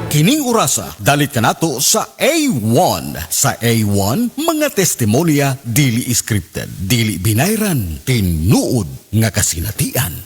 Kining orasa, dalit ka nato sa A1. Sa A1, mga testimonya dili scripted, dili binayran, tinuod nga kasinatian.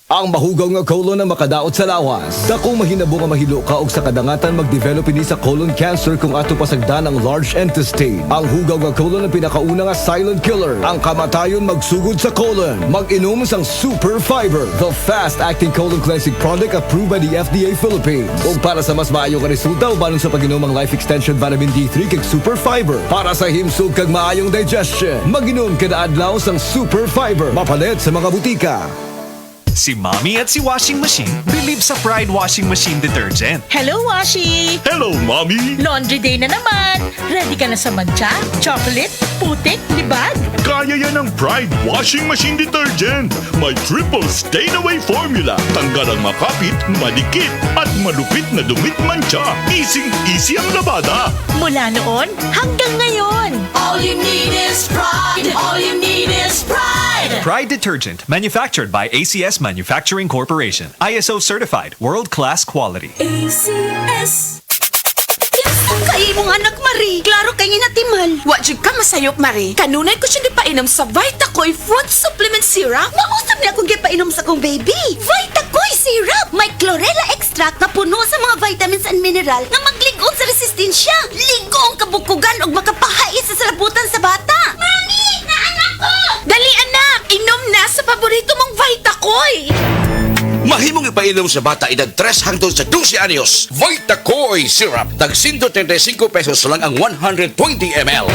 Ang mahugaw nga colon na makadaot sa lawas. Dako mahinabo nga mahilo ka og sa kadangatan mag-develop ini sa colon cancer kung ato pasagdan ang large intestine. Ang hugaw nga colon ang pinakauna nga silent killer. Ang kamatayon magsugod sa colon. Mag-inom sang Super Fiber, the fast-acting colon cleansing product approved by the FDA Philippines. Ug para sa mas maayo nga resulta ubanon sa pag-inom ang Life Extension Vitamin D3 kag Super Fiber. Para sa himsog kag maayong digestion, mag-inom kada adlaw sang Super Fiber. Mapalit sa mga butika. Si Mommy at si Washing Machine believe sa Pride Washing Machine Detergent. Hello, Washi! Hello, Mommy! Laundry day na naman! Ready ka na sa mancha, chocolate, putik, libag? Kaya yan ang Pride Washing Machine Detergent. May triple stain-away formula. Tanggal ang makapit, malikit, at malupit na dumit mancha. Easy ang labada. Mula noon hanggang ngayon. All you need is pride. All you need is pride. Pride Detergent, manufactured by ACS Manufacturing Corporation. ISO certified, world-class quality. ACS. Kay mong anak, Marie. Klaro kay natimal. Wa jud ka masayop, Marie. Kanunay ko siya gipainom sa Vitacoy Fruit Supplement Syrup. Mausap niya akong gipainom sa kong baby. Vitacoy Syrup! May chlorella extract na puno sa mga vitamins and mineral na magligon sa resistensya. Ligo ang kabukugan o makapahais sa salabutan sa bata. Mami! Naanak ko! Dali, anak! Inom na sa paborito mong Vitacoy! Mahimong ipainom sa bata edad 3 hangtod sa 12 anyos. Vitacoy Syrup. Tag 135 pesos lang ang 120 ml.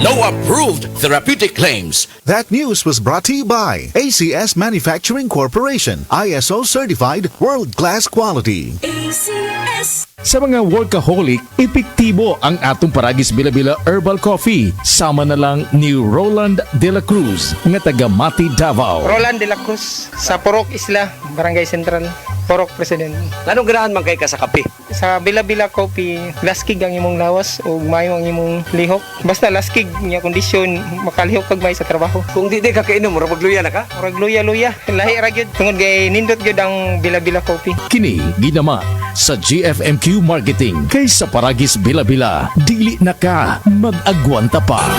No approved therapeutic claims. That news was brought to you by ACS Manufacturing Corporation. ISO certified, world-class quality. ACS. Sa mga workaholic, epektibo ang atong Paragis Bila-Bila Herbal Coffee. Sama na lang ni Roland De La Cruz, nga taga Mati, Davao. Roland De La Cruz, sa Porok Isla, Barangay Central, Porok President. Anong ganahan man kay ka sa kape? Sa Bila-Bila Coffee, laskig ang imong lawas o mayo ang imong lihok. Basta laskig niya kondisyon, makalihok kag may sa trabaho. Kung di ka kainom, magluya na ka? Murag luya-luya, lahi ra gyud. Tungod kay nindot gyud ang Bila-Bila Coffee. Kini ginama sa GFMQ Marketing. Kay sa Paragis Bila-Bila, dili na ka mag-agwanta pa.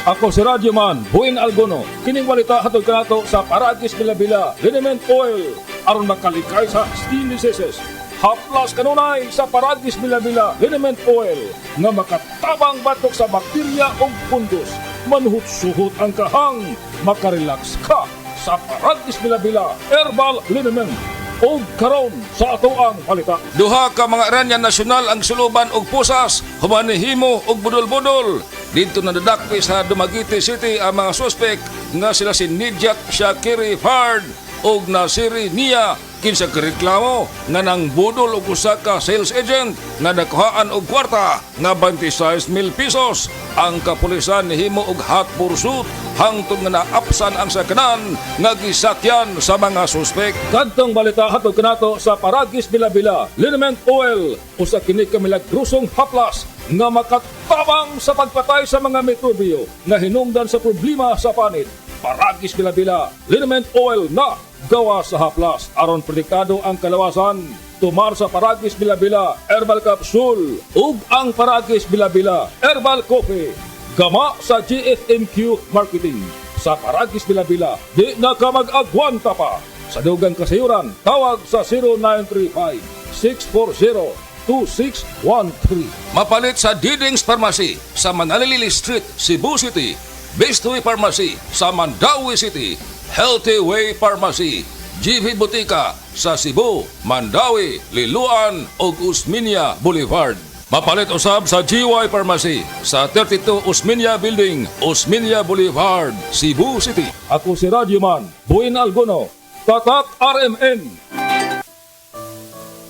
Ako si Radyo Man, Buin Algono. Kining walita hatod kanato sa Paragis Bila-Bila, Liniment Oil, aron makalikay sa stiniseses. Haplas kanunay sa Paragis Bila-Bila, Liniment Oil, nga makatabang batok sa bakterya o fungus. Manhut-suhot ang kahang, makarelax ka sa Paragis Bila-Bila, Herbal Liniment. O karon sa ato ang palita. Duha ka mga aranyan nasyonal ang suluban og pusas, humanihimo og budol-budol. Dito na dadakpi sa Dumaguete City ang mga suspek nga sila si Nidjat Shakiri Fard og Nasiri Nia kinsa kareklamo nga nang budol og usa ka sales agent nga nakuhaan og kwarta nga 26,000 pesos. Ang kapulisan nihimo og hot pursuit hangtod nga naapsan ang sakanan nga gisakyan sa mga suspek. Kadtong balita hatod kanato sa Paragis Bila-Bila, Liniment Oil, usa kini ka milagrosong haplas nga makatabang sa pagpatay sa mga mikrobyo nga hinungdan sa problema sa panit. Paragis Bila-Bila, Liniment Oil na gawa sa haplas aron protektado ang kalawasan. Tumar sa Paragis Bila-Bila Herbal Capsule ug ang Paragis Bila-Bila Herbal Coffee. Gama sa GFMQ Marketing. Sa Paragis Bila-Bila, di na ka mag-agwanta pa. Sa dugang kasayuran, tawag sa 0935-640-2613. Mapalit sa Diding's Pharmacy sa Manalili Street, Cebu City. Bestway Pharmacy sa Mandawi City. Healthy Way Pharmacy, GV Butika sa Cebu, Mandawi, Liloan ug Usmeña Boulevard. Mapalit usab sa GY Pharmacy sa 32 Usmeña Building, Usmeña Boulevard, Cebu City. Ako si Radyo Man, Buin Algono, Tatak RMN.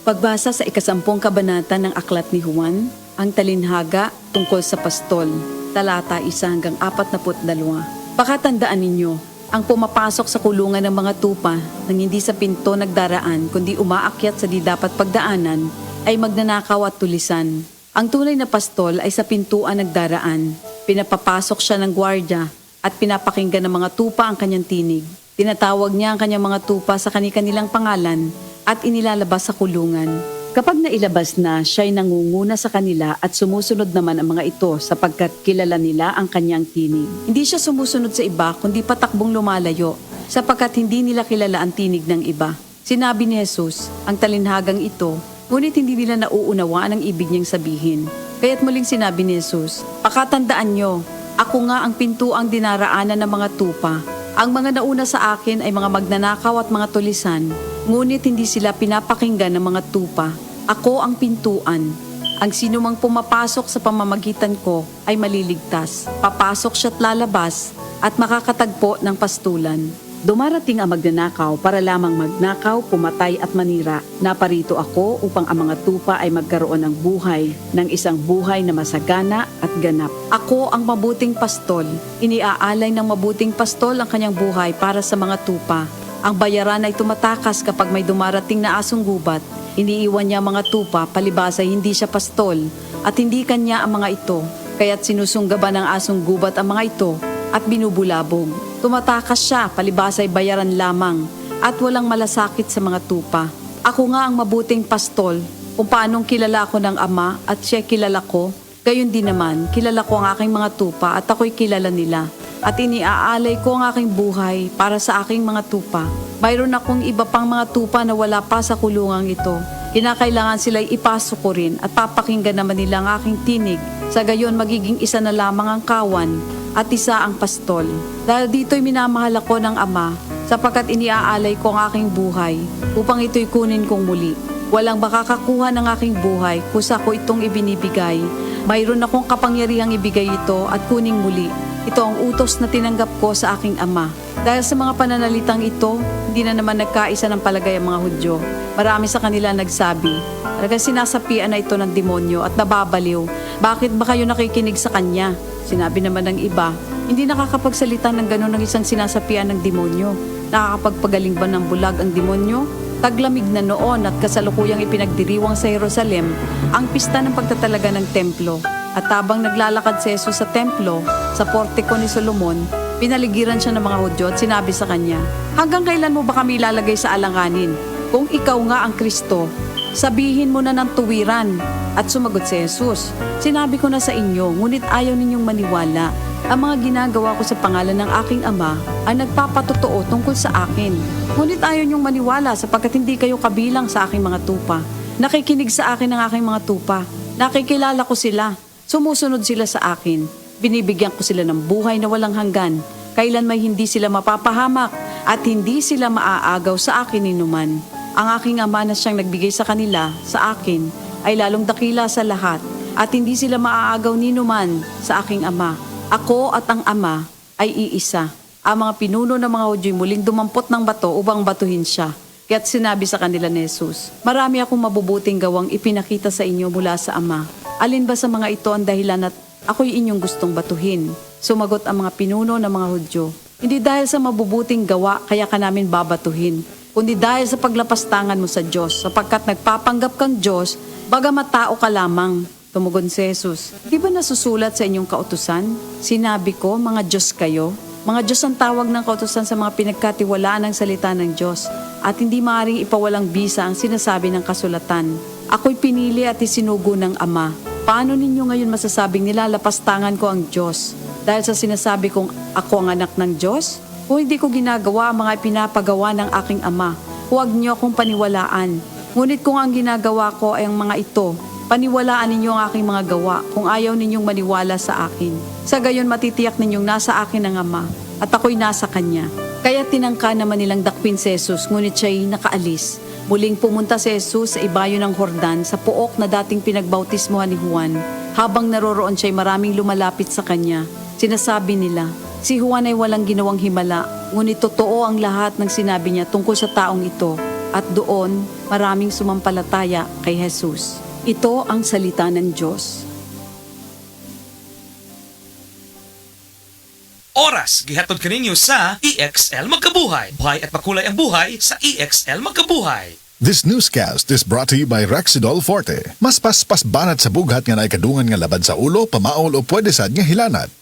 Pagbasa sa 10 kabanata ng Aklat ni Juan, ang talinhaga tungkol sa pastol, talata 1 hanggang 42. Pakatandaan ninyo, ang pumapasok sa kulungan ng mga tupa nang hindi sa pinto nagdaraan kundi umaakyat sa di dapat pagdaanan ay magnanakaw at tulisan. Ang tunay na pastol ay sa pintuan nagdaraan. Pinapapasok siya ng gwardya at pinapakinggan ng mga tupa ang kanyang tinig. Tinatawag niya ang kanyang mga tupa sa kani-kanilang pangalan at inilalabas sa kulungan. Kapag nailabas na, siya'y nangunguna sa kanila at sumusunod naman ang mga ito sapagkat kilala nila ang kanyang tinig. Hindi siya sumusunod sa iba kundi patakbong lumalayo sapagkat hindi nila kilala ang tinig ng iba. Sinabi ni Jesus, ang talinhagang ito, ngunit hindi nila nauunawaan ang ibig niyang sabihin. Kaya't muling sinabi ni Jesus, pakatandaan nyo, ako nga ang pintuang dinaraanan ng mga tupa. Ang mga nauna sa akin ay mga magnanakaw at mga tulisan, ngunit hindi sila pinapakinggan ng mga tupa. Ako ang pintuan. Ang sinumang pumapasok sa pamamagitan ko ay maliligtas. Papasok siya't lalabas at makakatagpo ng pastulan. Dumarating ang magnanakaw para lamang magnakaw, pumatay at manira. Naparito ako upang ang mga tupa ay magkaroon ng buhay, ng isang buhay na masagana at ganap. Ako ang mabuting pastol. Iniaalay ng mabuting pastol ang kanyang buhay para sa mga tupa. Ang bayaran ay tumatakas kapag may dumarating na asong gubat. Iniiwan niya mga tupa, palibas ay hindi siya pastol at hindi kanya ang mga ito. Kaya't sinusunggaban ng asong gubat ang mga ito at binubulabog. Tumatakas siya, palibas ay bayaran lamang at walang malasakit sa mga tupa. Ako nga ang mabuting pastol, kung paanong kilala ko ng Ama at siya kilala ko, gayon din naman, kilala ko ang aking mga tupa at ako'y kilala nila. At iniaalay ko ang aking buhay para sa aking mga tupa. Mayroon akong iba pang mga tupa na wala pa sa kulungang ito. Kinakailangan sila'y ipasok ko rin at papakinggan naman nila ang aking tinig. Sa gayon magiging isa na lamang ang kawan at isa ang pastol. Dahil dito'y minamahal ako ng Ama, sapagkat iniaalay ko ang aking buhay, upang ito'y kunin kong muli. Walang makakakuha ng aking buhay, kusa ko itong ibinibigay. Mayroon akong kapangyarihang ibigay ito at kuning muli. Ito ang utos na tinanggap ko sa aking Ama. Dahil sa mga pananalitang ito, hindi na naman nagkaisa ng palagay ang mga Hudyo. Marami sa kanila nagsabi, talagang sinasapian na ito ng demonyo at nababaliw. Bakit ba kayo nakikinig sa kanya? Sinabi naman ng iba, hindi nakakapagsalita ng gano'n ng isang sinasapian ng demonyo. Nakakapagpagaling ba ng bulag ang demonyo? Taglamig na noon at kasalukuyang ipinagdiriwang sa Jerusalem ang pista ng pagtatalaga ng templo. At habang naglalakad si Jesus sa templo, sa portiko ni Solomon, pinaligiran siya ng mga Hudyo at sinabi sa kanya, hanggang kailan mo ba kami ilalagay sa alanganin? Kung ikaw nga ang Kristo, sabihin mo na ng tuwiran. At sumagot si Jesus, sinabi ko na sa inyo, ngunit ayaw ninyong maniwala. Ang mga ginagawa ko sa pangalan ng aking Ama ay nagpapatotoo tungkol sa akin. Ngunit ayaw ninyong maniwala sapagkat hindi kayo kabilang sa aking mga tupa. Nakikinig sa akin ang aking mga tupa. Nakikilala ko sila. Sumusunod sila sa akin. Binibigyan ko sila ng buhay na walang hanggan. Kailan may hindi sila mapapahamak at hindi sila maaagaw sa akin ninuman. Ang aking Ama na siyang nagbigay sa kanila, sa akin, ay lalong dakila sa lahat at hindi sila maaagaw ninuman sa aking Ama. Ako at ang Ama ay iisa. Ang mga pinuno ng mga Hudyo'y muling dumampot ng bato upang batuhin siya. Kaya't sinabi sa kanila ni Jesus, marami akong mabubuting gawang ipinakita sa inyo mula sa Ama. Alin ba sa mga ito ang dahilan at ako'y inyong gustong batuhin? Sumagot ang mga pinuno ng mga Hudyo, hindi dahil sa mabubuting gawa kaya ka namin babatuhin, kundi dahil sa paglapastangan mo sa Diyos, sapagkat nagpapanggap kang Diyos, bagamat tao ka lamang. Tumugon si Jesus, di ba nasusulat sa inyong kautusan? Sinabi ko, mga Diyos kayo. Mga Diyos ang tawag ng kautusan sa mga pinagkatiwalaan ng salita ng Diyos at hindi maaaring ipawalang bisa ang sinasabi ng kasulatan. Ako'y pinili at isinugo ng Ama. Paano ninyo ngayon masasabing nilalapastangan ko ang Diyos? Dahil sa sinasabi kong ako ang anak ng Diyos? Kung hindi ko ginagawa ang mga pinapagawa ng aking Ama, huwag niyo akong paniwalaan. Ngunit kung ang ginagawa ko ay ang mga ito, paniwalaan ninyo ang aking mga gawa kung ayaw ninyong maniwala sa akin. Sa gayon matitiyak ninyong nasa akin ang Ama at ako'y nasa Kanya. Kaya tinangka naman nilang dakpin si Jesus, ngunit siya'y nakaalis. Muling pumunta si Jesus sa ibayo ng Jordan sa puok na dating pinagbautismohan ni Juan. Habang naroroon siya'y maraming lumalapit sa Kanya. Sinasabi nila, si Juan ay walang ginawang himala, ngunit totoo ang lahat ng sinabi niya tungkol sa taong ito. At doon, maraming sumampalataya kay Jesus. Ito ang salita ng Diyos. Oras, gihatod kaninyo sa EXL Magkabuhay. Buhay at makulay ang buhay sa EXL Magkabuhay. This newscast is brought to you by Rexidol Forte. Mas paspas banat sa bugat nga naikadungan nga laban sa ulo, pamaol o pwede sad nga hilanat.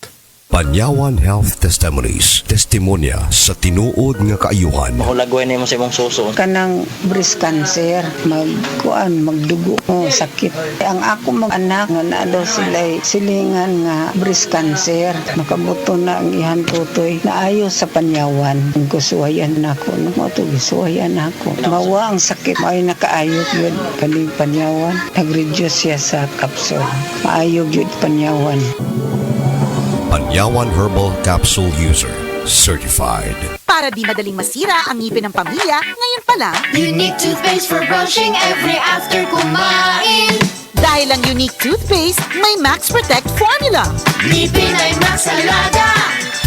Panyawan Health Testimonies, testimonya sa tinuod nga kaayuhan. Mahulagway na mo sa imong suso. Kanang breast cancer, magdugo, sakit. Ang ako mag-anak nga na daw sila silingan nga breast cancer, makabuto na ang ihan tutoy. Naayo sa panyawan, gusuwayan nako, gisuwayan nako. Mawa ang sakit, ay nakaayot yun kaning panyawan. Nag-reduce siya sa kapsul. Maayog yun panyawan. Panyawan Herbal Capsule User, certified. Para di madaling masira ang ngipin ng pamilya, ngayon pa lang, Unique toothpaste for brushing every after kumain. dahil ang Unique toothpaste may Max Protect formula. Ngipin ay Max Alaga,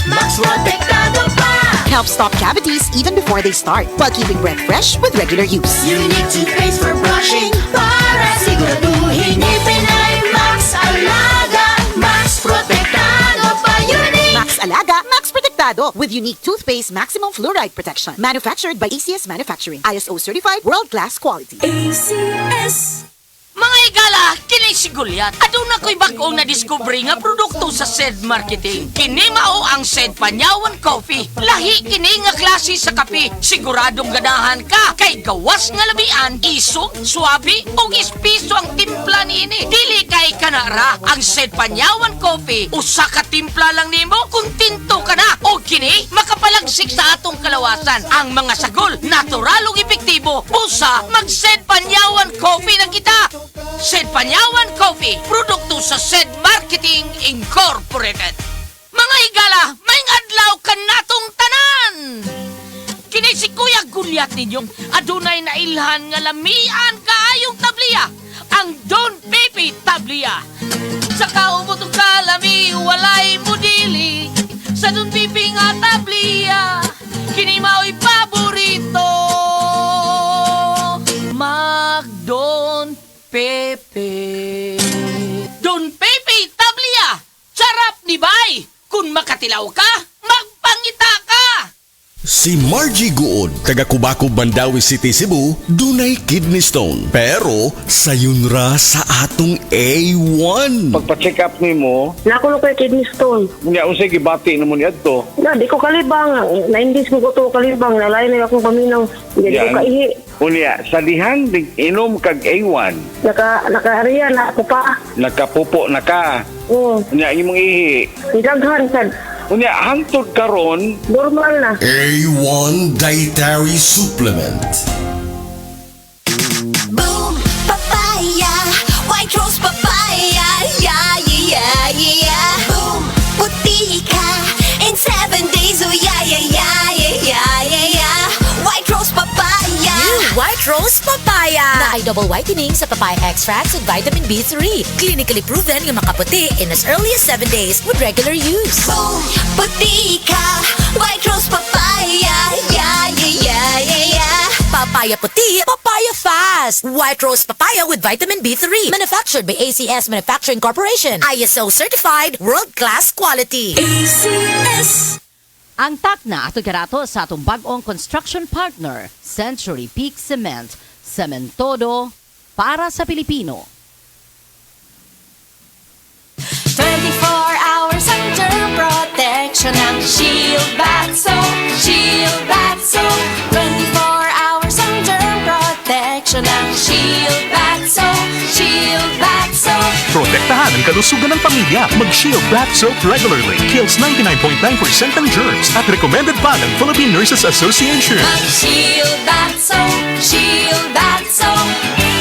Max Protectado pa. Helps stop cavities even before they start, while keeping breath fresh with regular use. Unique toothpaste for brushing para siguraduhin ngipin ay Max Alaga, Max Protectado pa. Unique Max Alaga, Max Protectado with Unique toothpaste maximum fluoride protection. Manufactured by ACS Manufacturing. ISO certified world-class quality. ACS. Mga igala, kini si Goliath. Aduna ko'y bagong na-discovery nga produkto sa SED Marketing. Kini mao ang SED Panyawan Coffee. Lahi kini nga klase sa kape. Siguradong ganahan ka kay gawas nga labian, isog, suabi ug espiso ang timpla niini. Dili kay kanara ang SED Panyawan Coffee. Usa ka timpla lang nimo, kontento ka na. O kini makapalagsik sa atong kalawasan. Ang mga sagol, natural ug epektibo. Usa mag-SED Panyawan Coffee na kita. SED Panyawan Coffee, produkto sa SED Marketing Incorporated. Mga higala, may adlaw ka natong tanan! Kini si Kuya Gulyat ninyong adunay na ilhan nga lamian kaayong tabliya, ang Don Pepe Tabliya. Sa kaumutong kalami, walay mudili, sa Don Pepe nga tabliya, kini mao'y paborito. Don Pepe. Don Pepe Tablia! Sarap ni Bay! Kung makatilaw ka, magpangita ka! Si Margie Guod, taga Cubacub, Mandawi City, Cebu, dunay kidney stone. Pero sayon ra sa atong A1. Pagpa-check up nimo, Nakulo kay kidney stone. unya unsay gibati nimo ni adto? Na, di ko kalibang. 90s ko to kalibang. Nalain na akong paminaw. Hindi ko kaihi. Unya, sa dihan dig inom kag A1, Naka-area na ako pa. nakapupo na ka. Oo. Unya imong ihi. Idaghan sad. Unya hangtod karon, Normal na. A1 Dietary Supplement. Boom! Papaya! White Rose Papaya! Yeah, yeah, yeah! Boom! Puti ka! In 7 days, oh yeah, yeah, yeah, yeah, yeah, yeah! White Rose Papaya! New White Rose Papaya na ay double whitening sa papaya extracts and vitamin B3. Clinically proven nga makaputi in as early as 7 days with regular use. Boom! Puti ka! White Rose Papaya! Yeah, yeah, yeah, yeah, yeah! Papaya puti, papaya fast. White Rose Papaya with vitamin B3. Manufactured by ACS Manufacturing Corporation. ISO certified world-class quality. ACS. Ang takna ato karato sa atong bag-ong construction partner, Century Peak Cement, Cementodo para sa Pilipino. 24 hours under protection ng Shield Bath Soap. Shield Bath Soap. 24 hours under protection ng Shield Bath Soap. Shield Bath Soap. Protektahan ang kalusugan ng pamilya. Mag-Shield Bath Soap regularly. Kills 99.9% ng germs at recommended pa ng Philippine Nurses Association. Mag-Shield Bath Soap. Shield Bath Soap.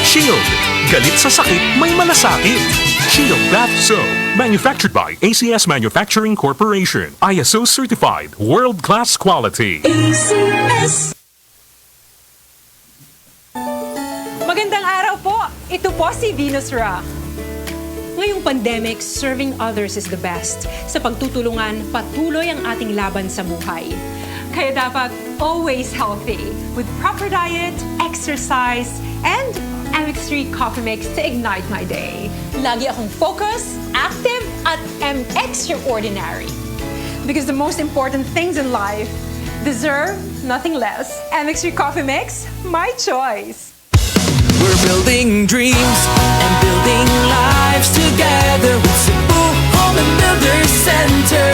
Shield. Galit sa sakit, may malasakit. Shield Bath Soap. Manufactured by ACS Manufacturing Corporation. ISO certified. World-class quality. ACS. Magandang araw po! Ito po si Venus Ra. Ngayong pandemic, serving others is the best. Sa pagtutulungan, patuloy ang ating laban sa buhay. Kaya dapat always healthy with proper diet, exercise, and MX3 Coffee Mix to ignite my day. Lagi akong focused, active, at extraordinary. Because the most important things in life deserve nothing less. MX3 Coffee Mix, my choice. We're building dreams and building lives together with Cebu Home and Builders Center.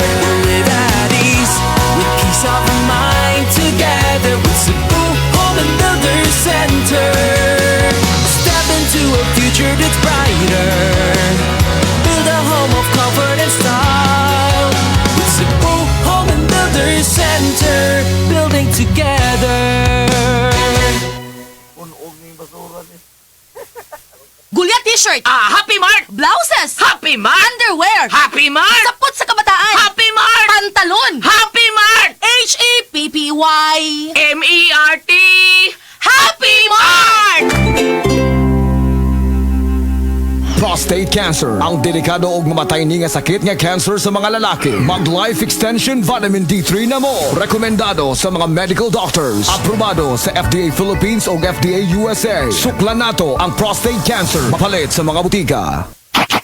future that's brighter. Build a home of comfort and style. With Cebu Home and Builders Center, building together. Gulya t-shirt. Happy Mart! Blouses. Happy Mart! Underwear. Happy Mart! Sapot sa kabataan. Happy Mart! Pantalon. Happy Mart! H-A-P-P-Y. M-E-R-T! Happy Mart! Prostate cancer, ang delikado ug mamatay ni nga sakit nga cancer sa mga lalaki. Mag Life Extension Vitamin D3 na mo. Rekomendado sa mga medical doctors. Aprobado sa FDA Philippines o FDA USA. Suklan nato ang prostate cancer. Mapalit sa mga butika.